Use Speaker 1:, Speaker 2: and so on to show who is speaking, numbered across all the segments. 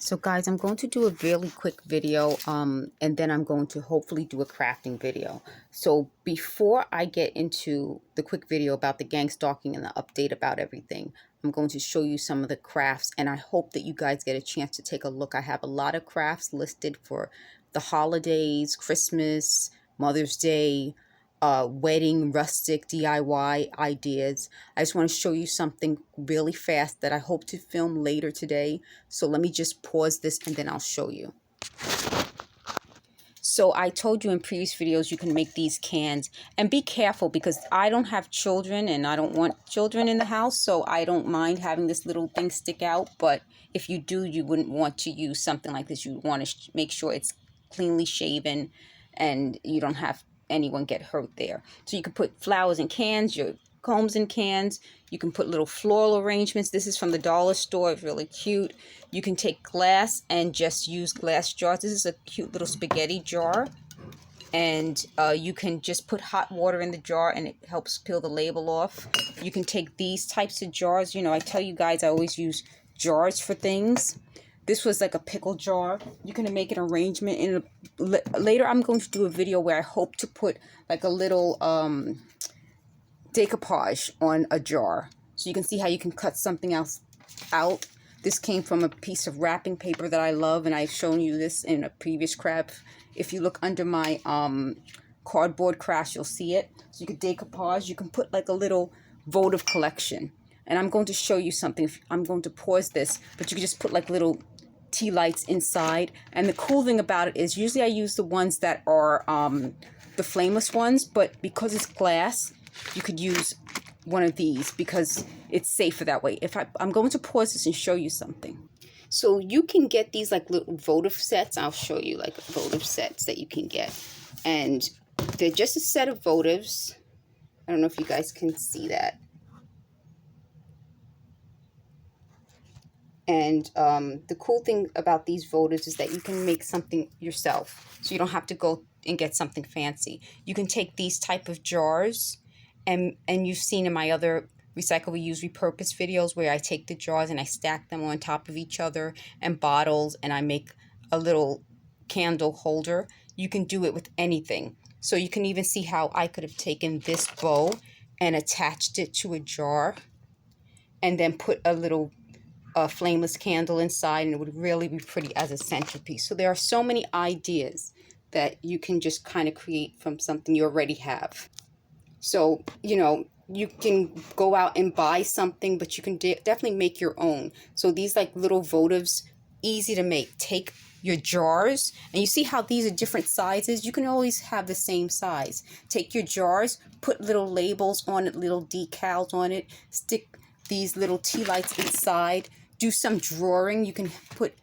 Speaker 1: So guys, I'm going to do a really quick video and then I'm going to hopefully do a crafting video. So before I get into the quick video about the gang stalking and the update about everything, I'm going to show you some of the crafts, and I hope that you guys get a chance to take a look. I have a lot of crafts listed for the holidays, Christmas, Mother's Day, wedding, rustic, DIY ideas. I just want to show you something really fast that I hope to film later today. So let me just pause this and then I'll show you. So I told you in previous videos you can make these cans, and be careful because I don't have children and I don't want children in the house, so I don't mind having this little thing stick out. But if you do, you wouldn't want to use something like this. You want to make sure it's cleanly shaven and you don't have anyone get hurt there. So you can put flowers in cans, your combs in cans. You can put little floral arrangements. This is from the dollar store. It's really cute. You can take glass and just use glass jars. This is a cute little spaghetti jar. And you can just put hot water in the jar and it helps peel the label off. You can take these types of jars. You know, I tell you guys I always use jars for things. This was like a pickle jar. You can make an arrangement in later I'm going to do a video where I hope to put like a little decoupage on a jar, so you can see how you can cut something else out. This came from a piece of wrapping paper that I love, and I've shown you this in a previous craft. If you look under my cardboard crafts, you'll see it. So you can decoupage. You can put like a little votive collection, and I'm going to show you something. I'm going to pause this, but you can just put like little tea lights inside. And the cool thing about it is usually I use the ones that are the flameless ones, but because it's glass, you could use one of these because it's safer that way. I'm going to pause this and show you something. So you can get these like little votive sets. I'll show you like votive sets that you can get. And they're just a set of votives. I don't know if you guys can see that. And the cool thing about these votives is that you can make something yourself. So you don't have to go and get something fancy. You can take these type of jars, and you've seen in my other recycle, reuse, repurpose videos where I take the jars and I stack them on top of each other, and bottles, and I make a little candle holder. You can do it with anything. So you can even see how I could have taken this bow and attached it to a jar and then put a little flameless candle inside, and it would really be pretty as a centerpiece. So there are so many ideas that you can just kind of create from something you already have. So, you know, you can go out and buy something, but you can definitely make your own. So these like little votives, easy to make. Take your jars, and you see how these are different sizes. You can always have the same size. Take your jars, put little labels on it, little decals on it, stick these little tea lights inside, do some drawing. You can put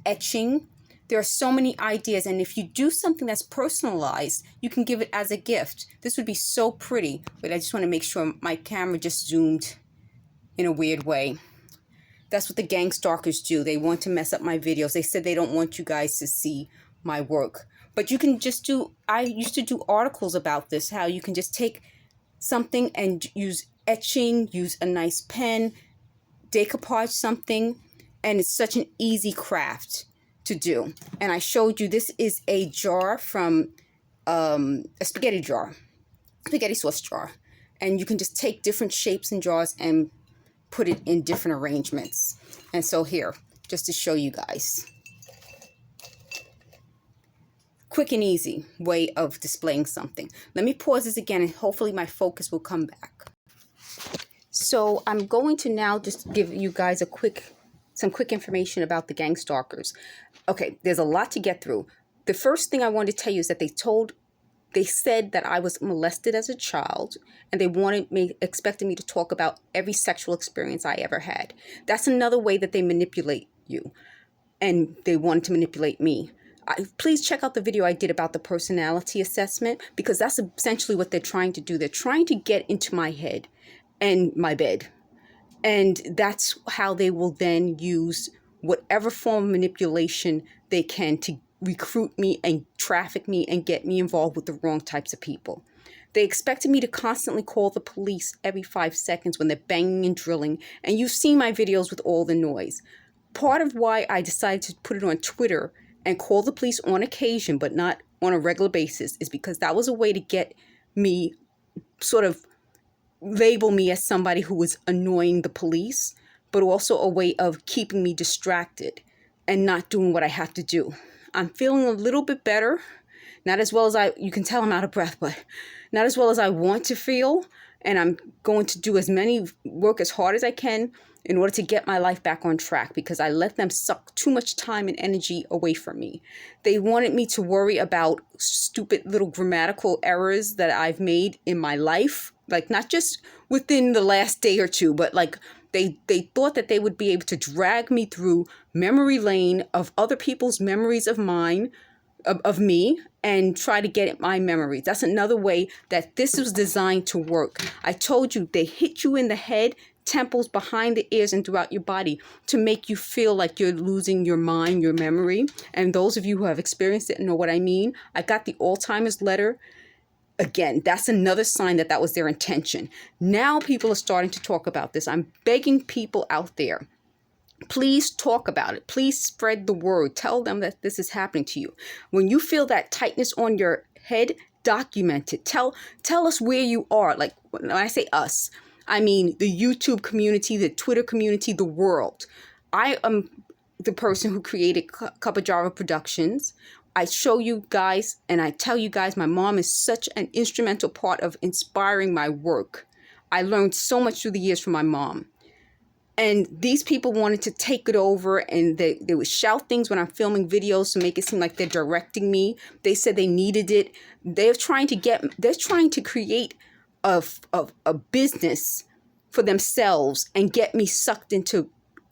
Speaker 1: etching. There are so many ideas, and if you do something that's personalized, you can give it as a gift. This would be so pretty, but I just want to make sure my camera just zoomed in a weird way. That's what the gang stalkers do. They want to mess up my videos. They said they don't want you guys to see my work. But you can just do, I used to do articles about this, how you can just take something and use etching, use a nice pen, decoupage something, and it's such an easy craft to do. And I showed you, this is a jar from a spaghetti jar, spaghetti sauce jar, and you can just take different shapes and jars and put it in different arrangements. And so here, just to show you guys, quick and easy way of displaying something. Let me pause this again and hopefully my focus will come back. So I'm going to now just give you guys some quick information about the gang stalkers. Okay, there's a lot to get through. The first thing I want to tell you is that they said that I was molested as a child, and they expected me to talk about every sexual experience I ever had. That's another way that they manipulate you, and they wanted to manipulate me. Please check out the video I did about the personality assessment, because that's essentially what they're trying to do. They're trying to get into my head and my bed. And that's how they will then use whatever form of manipulation they can to recruit me and traffic me and get me involved with the wrong types of people. They expected me to constantly call the police every 5 seconds when they're banging and drilling. And you've seen my videos with all the noise. part of why I decided to put it on Twitter and call the police on occasion, but not on a regular basis, is because that was a way to get me, sort of label me as somebody who was annoying the police, but also a way of keeping me distracted and not doing what I have to do. I'm feeling a little bit better. Not as well as you can tell I'm out of breath, but not as well as I want to feel. And I'm going to do work as hard as I can in order to get my life back on track, because I let them suck too much time and energy away from me. They wanted me to worry about stupid little grammatical errors that I've made in my life, like not just within the last day or two, but like they thought that they would be able to drag me through memory lane of other people's memories of mine, of me, and try to get at my memories. That's another way that this was designed to work. I told you, they hit you in the head, temples, behind the ears, and throughout your body to make you feel like you're losing your mind, your memory. And those of you who have experienced it know what I mean. I got the Alzheimer's letter. Again, that's another sign that that was their intention. Now people are starting to talk about this. I'm begging people out there, please talk about it. Please spread the word. Tell them that this is happening to you. When you feel that tightness on your head, document it. Tell us where you are. Like when I say us, I mean the YouTube community, the Twitter community, the world. I am the person who created Cup of Java Productions. I show you guys and I tell you guys my mom is such an instrumental part of inspiring my work. I learned so much through the years from my mom. And these people wanted to take it over, and they would shout things when I'm filming videos to make it seem like they're directing me. They said they needed it. They're trying to create a business for themselves and get me sucked into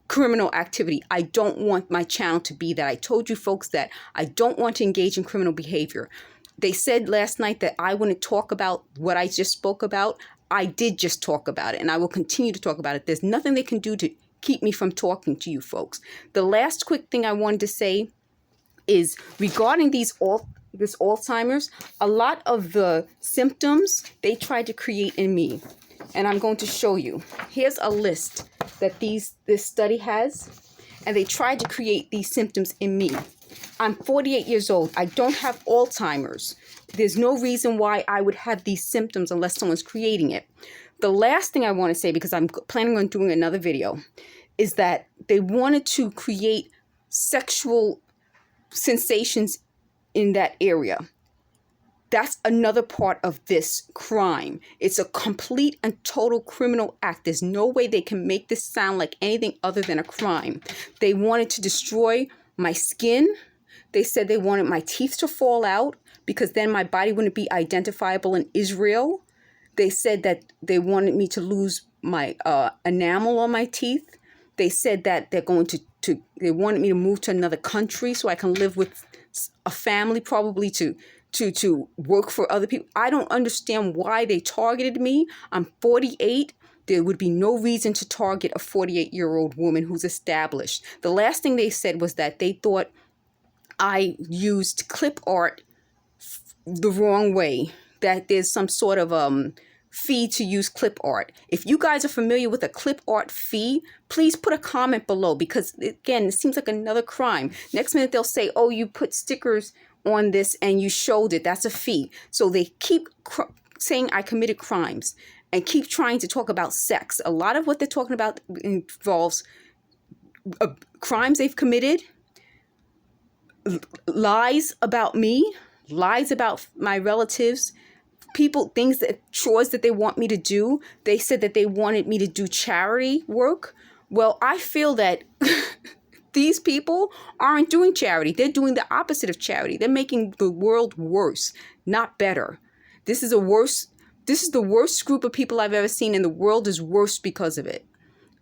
Speaker 1: criminal activity. I don't want my channel to be that. I told you folks that I don't want to engage in criminal behavior. They said last night that I wouldn't talk about what I just spoke about. I did just talk about it, and I will continue to talk about it. There's nothing they can do to keep me from talking to you folks. The last quick thing I wanted to say is regarding this Alzheimer's, a lot of the symptoms they tried to create in me, and I'm going to show you. Here's a list that this study has, and they tried to create these symptoms in me. I'm 48 years old. I don't have Alzheimer's. There's no reason why I would have these symptoms unless someone's creating it. The last thing I want to say, because I'm planning on doing another video, is that they wanted to create sexual sensations in that area. That's another part of this crime. It's a complete and total criminal act. There's no way they can make this sound like anything other than a crime. They wanted to destroy my skin. They said they wanted my teeth to fall out because then my body wouldn't be identifiable in Israel. They said that they wanted me to lose my enamel on my teeth. They said that they wanted me to move to another country so I can live with a family, probably to work for other people. I don't understand why they targeted me. I'm 48. There would be no reason to target a 48-year-old woman who's established. The last thing they said was that they thought I used clip art the wrong way, that there's some sort of fee to use clip art. If you guys are familiar with a clip art fee, please put a comment below, because again, it seems like another crime. Next minute they'll say, oh, you put stickers on this and you showed it. That's a fee. So they keep saying I committed crimes and keep trying to talk about sex. A lot of what they're talking about involves crimes they've committed, lies about me, lies about my relatives, chores that they want me to do. They said that they wanted me to do charity work. Well, I feel that these people aren't doing charity. They're doing the opposite of charity. They're making the world worse, not better. This is the worst group of people I've ever seen, and the world is worse because of it.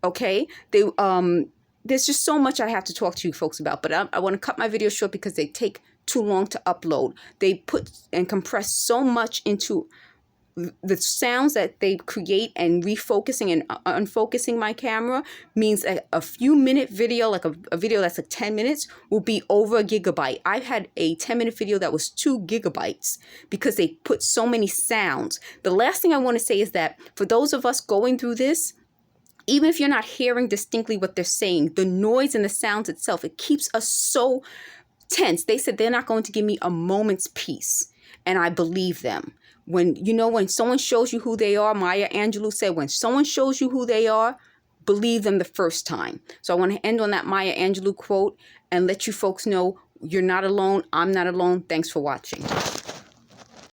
Speaker 1: Okay? There's just so much I have to talk to you folks about, but I want to cut my video short because they take too long to upload. They put and compress so much into the sounds that they create, and refocusing and unfocusing my camera means a few minute video, like a video that's like 10 minutes, will be over a gigabyte. I've had a 10-minute video that was 2 gigabytes because they put so many sounds. The last thing I want to say is that for those of us going through this, Even if you're not hearing distinctly what they're saying, the noise and the sounds itself, it keeps us so tense. They said they're not going to give me a moment's peace. And I believe them. When, you know, when someone shows you who they are, Maya Angelou said, when someone shows you who they are, believe them the first time. So I want to end on that Maya Angelou quote and let you folks know you're not alone. I'm not alone. Thanks for watching.